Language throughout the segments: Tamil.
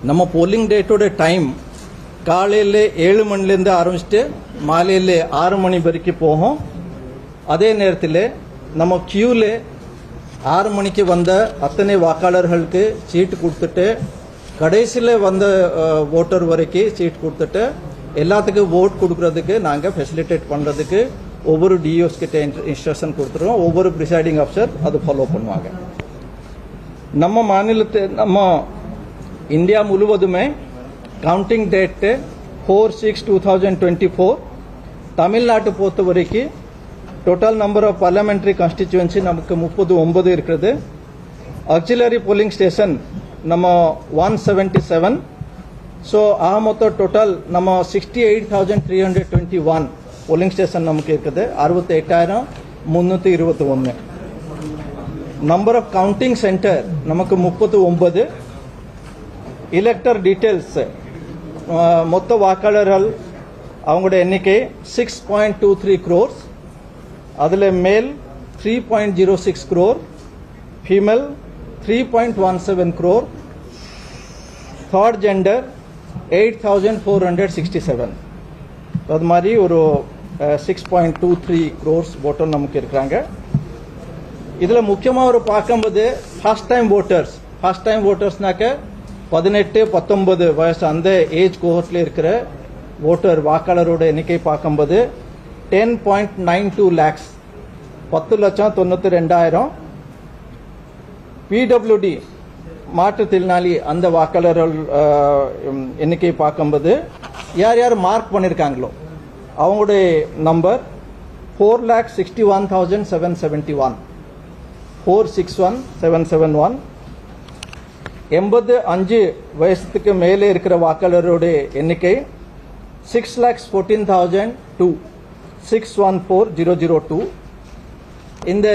நம்ம போலிங் டேட்டோட டைம் காலையில் 7 மணிலேருந்து ஆரம்பிச்சுட்டு மாலையில் 6 மணி வரைக்கும் போகும். அதே நேரத்தில் நம்ம கியூவில் 6 மணிக்கு வந்த அத்தனை வாக்காளர்களுக்கு சீட்டு கொடுத்துட்டு கடைசியில் வந்த ஓட்டர் வரைக்கும் சீட் கொடுத்துட்டு எல்லாத்துக்கும் ஓட் கொடுக்கறதுக்கு நாங்கள் ஃபெசிலிட்டேட் பண்ணுறதுக்கு ஒவ்வொரு டிஓஸ் கிட்ட இன்ஸ்ட்ரக்ஷன் கொடுத்துருவோம். ஒவ்வொரு ப்ரிசைடிங் ஆஃபீஸர் அது ஃபாலோ பண்ணுவாங்க. நம்ம நம்ம இந்தியா முழுவதுமே கவுண்டிங் டேட்டு 4/6/2024. தமிழ்நாட்டு பொறுத்த வரைக்கும் total number of parliamentary constituency நமக்கு 39 இருக்கிறது. ஆக்சிலரி போலிங் ஸ்டேஷன் நம்ம 177. ஸோ ஆக மொத்தம் டோட்டல் நம்ம 68,321 போலிங் ஸ்டேஷன் நமக்கு இருக்குது. 68,321. நம்பர் ஆஃப் கவுண்டிங் சென்டர் நமக்கு 39. எலெக்டர் டீட்டெயில்ஸ் மொத்த வாக்காளர்கள் அவங்களோட எண்ணிக்கை 6.23 crores. அதில் மேல் 3.06 crore, female 3.17 crore, third gender 8,467. அது மாதிரி ஒரு 6.23 crores ஓட்டர் நமக்கு இருக்கிறாங்க. இதில் முக்கியமாக ஒரு பார்க்கும்போது ஃபர்ஸ்ட் டைம் ஓட்டர்ஸ்னாக்க 18-19 வயசு அந்த ஏஜ் கோஹர்ட்ல இருக்கிற ஓட்டர் வாக்காளரோட எண்ணிக்கை பார்க்கும்போது 10.92 lakhs, 10,92,000. PWD மாற்றுத்திறனாளி அந்த வாக்காளர்கள் எண்ணிக்கை பார்க்கும்போது யார் யார் மார்க் பண்ணியிருக்காங்களோ அவங்களுடைய நம்பர் 4,61,771. 461,771. 85 வயசுக்கு மேலே இருக்கிற வாக்காளருடைய எண்ணிக்கை 6,14,002. 614,002. இந்த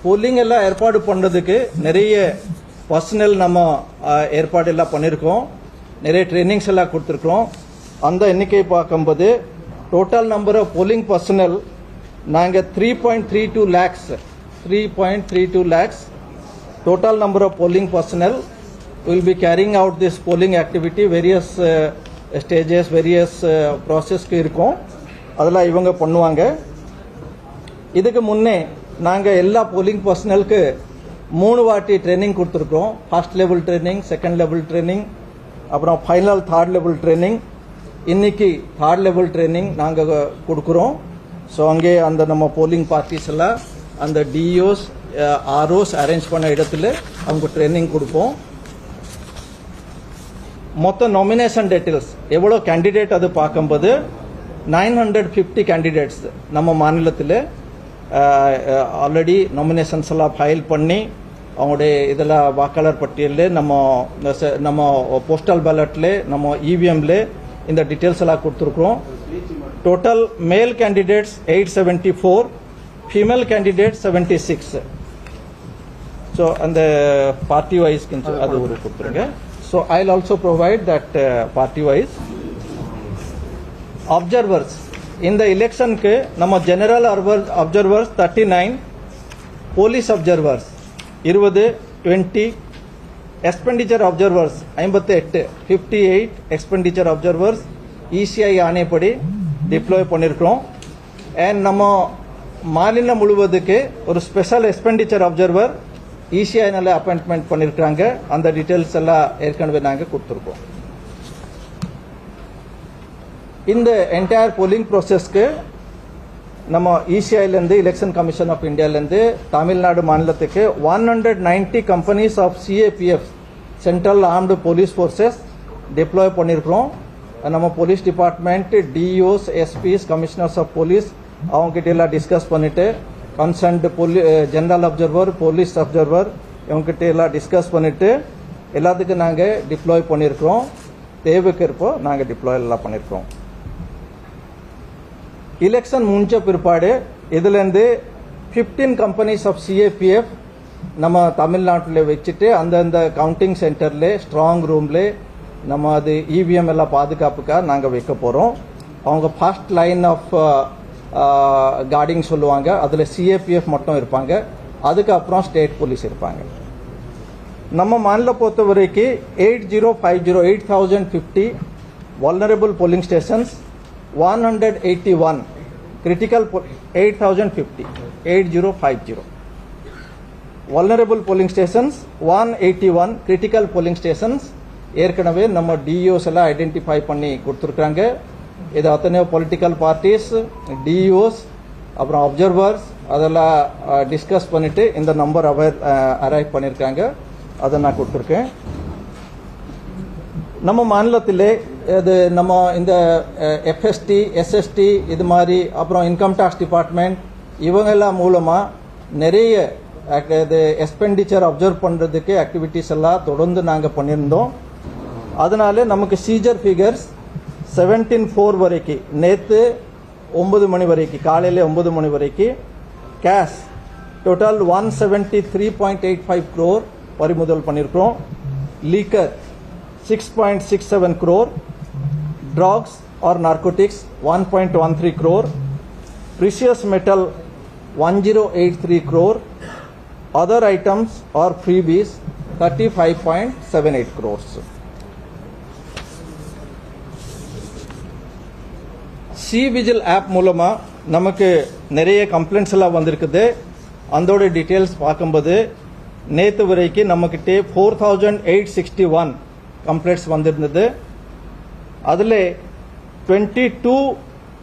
போலிங் எல்லாம் ஏற்பாடு பண்ணுறதுக்கு நிறைய பர்சனல் நம்ம ஏற்பாடு எல்லாம் பண்ணியிருக்கோம். நிறைய ட்ரைனிங்ஸ் எல்லாம் கொடுத்துருக்கோம். அந்த எண்ணிக்கை பார்க்கும்போது total number of polling personnel நாங்கள் 3.32 lakhs. 3.32 lakhs. Total number of polling personnel will be carrying out this polling activity. Various stages, various process இருக்கும். அதெல்லாம் இவங்க பண்ணுவாங்க. இதுக்கு முன்னே நாங்கள் எல்லா போலிங் பர்சனலுக்கு 3 வாட்டி ட்ரைனிங் கொடுத்துருக்கோம். First level training, second level training, அப்புறம் ஃபைனல் தேர்ட் லெவல் ட்ரைனிங். இன்னைக்கு தேர்ட் லெவல் ட்ரைனிங் நாங்கள் கொடுக்குறோம். ஸோ அங்கே அந்த நம்ம போலிங் பார்ட்டிஸ் எல்லாம் அந்த டிஓஸ் ஆர்ஓஸ் அரேஞ்ச் பண்ண இடத்துல அவங்க ட்ரைனிங் கொடுப்போம். மொத்த நாமினேஷன் டீட்டெயில்ஸ் எவ்வளோ கேண்டிடேட் அது பார்க்கும்போது 950 கேண்டிடேட்ஸ் நம்ம மாநிலத்தில் ஆல்ரெடி நாமினேஷன்ஸ் எல்லாம் ஃபைல் பண்ணி அவங்களுடைய இதெல்லாம் வாக்காளர் பட்டியலில் நம்ம போஸ்டல் பேலட்டில் நம்ம இவிஎம்ல இந்த டீட்டெயில்ஸ் எல்லாம் கொடுத்துருக்குறோம். டோட்டல் மேல் candidates 874, female candidates 76. So and the party wise adu oru kuduthunga. So I'll also provide that party wise. Observers in the election ke nama general observers 39, police observers 20, 20, expenditure observers 58, 58 expenditure observers ECI aanepadi deploy பண்ணிருக்கோம். and நம்ம மாநிலம் முழுவதுக்கு ஒரு ஸ்பெஷல் எக்ஸ்பெண்டிச்சர் அப்சர்வர் இசிஐனால அப்பாயின்ட்மெண்ட் பண்ணிருக்காங்க. அந்த டீடைல்ஸ் எல்லாம் ஏற்கனவே நாங்கள் கொடுத்துருக்கோம். இந்த என்டையர் போலிங் ப்ராசஸ்க்கு நம்ம இசிஐலேருந்து எலெக்ஷன் கமிஷன் ஆஃப் இந்தியாவிலேருந்து தமிழ்நாடு மாநிலத்துக்கு 190 companies of CAPF central armed police forces deploy பண்ணியிருக்கிறோம். நம்ம police department, DOs, SPs, commissioners of police அவங்க கிட்ட எல்லாம் டிஸ்கஸ் பண்ணிட்டு concerned general observer, police observer இவங்ககிட்ட எல்லாம் டிஸ்கஸ் பண்ணிட்டு எல்லாத்துக்கும் நாங்கள் டிப்ளாய் பண்ணியிருக்கிறோம். தேவைக்கு இருப்போ நாங்கள் டிப்ளாய் எல்லாம் பண்ணியிருக்கிறோம். எலெக்ஷன் முடிஞ்ச பிற்பாடு இதுலேருந்து 15 கம்பெனிஸ் ஆஃப் சிஏபிஎஃப் நம்ம தமிழ்நாட்டில் வச்சுட்டு அந்தந்த கவுண்டிங் சென்டரில் ஸ்ட்ராங் ரூமில் நம்ம அது இவிஎம் எல்லாம் பாதுகாப்புக்காக நாங்கள் வைக்க போகிறோம். அவங்க ஃபர்ஸ்ட் லைன் ஆஃப் கார்டிங் சொல்லுவாங்க. அதில் சிஏபிஎஃப் மட்டும் இருப்பாங்க. அதுக்கப்புறம் ஸ்டேட் போலீஸ் இருப்பாங்க. நம்ம மாநில பொறுத்த வரைக்கும் 8050 vulnerable polling stations, 181 critical 8050 vulnerable polling stations, 181 critical polling stations ஏற்கனவே நம்ம DEOs எல்லாம் ஐடென்டிஃபை பண்ணி கொடுத்துருக்காங்க. இது அத்தனை பொலிட்டிக்கல் பார்ட்டிஸ், DEOs, அப்புறம் அப்சர்வர்ஸ் அதெல்லாம் டிஸ்கஸ் பண்ணிட்டு இந்த நம்பர் அரைவ் பண்ணியிருக்காங்க. அதை நான் கொடுத்துருக்கேன். நம்ம மாநிலத்திலே இது நம்ம இந்த FST, SST இது மாதிரி அப்புறம் இன்கம் டேக்ஸ் டிபார்ட்மெண்ட் இவங்கெல்லாம் மூலமாக நிறைய இது எக்ஸ்பெண்டிச்சர் அப்சர்வ் பண்ணுறதுக்கு ஆக்டிவிட்டீஸ் எல்லாம் தொடர்ந்து நாங்கள் பண்ணியிருந்தோம். அதனால நமக்கு சீஜர் ஃபிகர்ஸ் 17/4 வரைக்கும் நேற்று 9 மணி வரைக்கும் காலையில் 9 மணி வரைக்கும் கேஷ் டோட்டல் 173.85 crore பறிமுதல் பண்ணியிருக்கிறோம். Leaker 6.67 crore, drugs or narcotics 1.13 crore, precious metal 1083 crore, other items or freebies 35.78 crores. C-Vigil app மூலமா நமக்கு நிறைய கம்ப்ளைண்ட்ஸ் எல்லாம் வந்திருக்குது. அதோட டீட்டெயில்ஸ் பார்க்கும்போது நேற்று வரைக்கும் நம்மக்கிட்ட 4861 கம்ப்ளைண்ட்ஸ் வந்திருந்தது. அதில் 22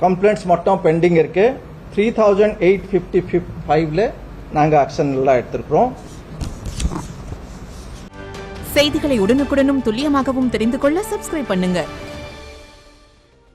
கம்ப்ளைண்ட்ஸ் மட்டும் பெண்டிங் இருக்கு. 3855ல நாங்கள் ஆக்ஷன் எல்லாம் எடுத்திருக்கிறோம். செய்திகளை உடனுக்குடனும் துல்லியமாகவும் தெரிந்து கொள்ள சப்ஸ்கிரைப் பண்ணுங்க.